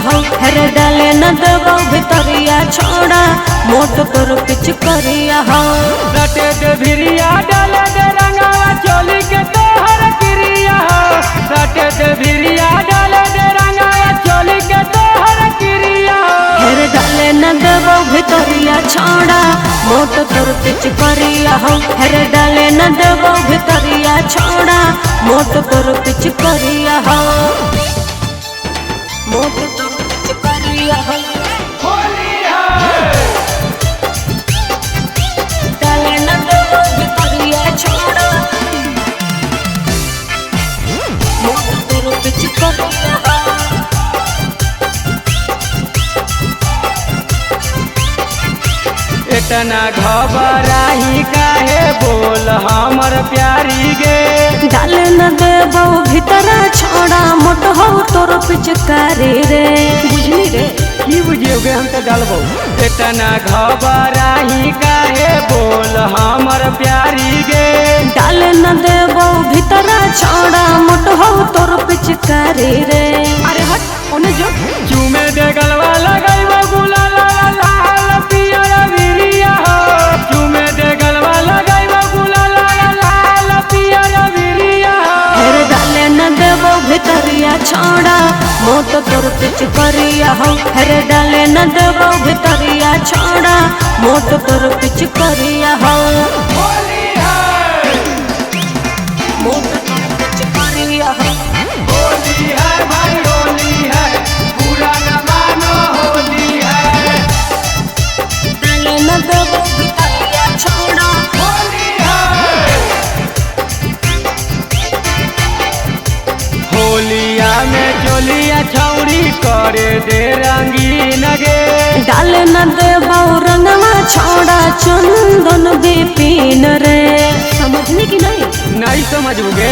हो, हेरे डाले न देबो भितरिया छोड़ा मोट तोर पिच करिया हो। रटे दे भिरिया डाले दे रंगावा चोली के तोहर क्रिया हो। रटे दे भिरिया डाले दे रंगावा चोली के तोहर क्रिया हो। हेरे डाले न देबो भितरिया छोड़ा मोट तोर पिच करिया हो, हेरे डाले न देबो भितरिया छोड़ा मोट तोर पिच करिया हो। मोट तोर पिच करिया हो, होली है डाले न देबो भितरिया छोड़ा मोट तोर पिच करिया हो। इतना घबराही काहे बोल हमर प्यारी गे। डाल न देबो भीतरा छोड़ा मोट हो तोर पिचकारी रे, बुझली रे की बुझियोगे हम तो डालबो। इतना घबराही काहे बोल हमर प्यारी गे। डाल न देबो भीतरा छोड़ा मोट हो तोर पिचकारी रे। अरे हट ओने जो चूमे दे गलवा लगाइबो गुलाल लाल पियर बिरिया हो। चूमे दे गलवा लगाइबो गुलाल लाल पियर बिरिया हो। हेरे डाले न देबो भीतरिया छोड़ा मोट तोर पिचकरिया हो, हेरे डाले न देबो भीतरिया छोड़ा मोट तोर पिचकरिया हो। होली है मोट तोर पिचकरिया हो, होली है भाई होली है, पूरा न मानो होली है। डाले न देबो भितरिया छोड़ा होली है होलिया में चोलिया छौरी करे दे रंगीन गे। डाल न देबो रंगवा छोड़ा चंदन बिपिन रे, समझने की नहीं नहीं समझोगे।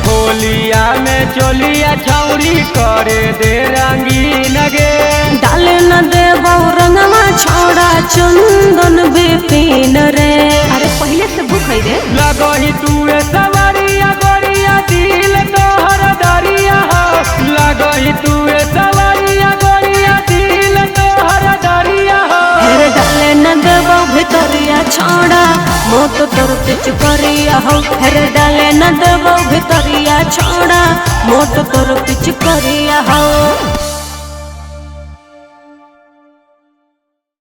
होलिया में चोलिया छौरी करे दे रंगीन गे। डाल न देबो रंगवा छोड़ा चंदन बिपिन रे। अरे पहले से भूख है रे, लगही तू सवरिया गोरिया दिल तोहर दरिया हो। लगही तू सवरिया गोरिया दिल तोहर दरिया हो। हेरे डाले न देबो भितरिया छोड़ा मोट तोर पिच करिया हो, हेरे डाले न देबो भितरिया छोड़ा मोट तोर पिच करिया हो।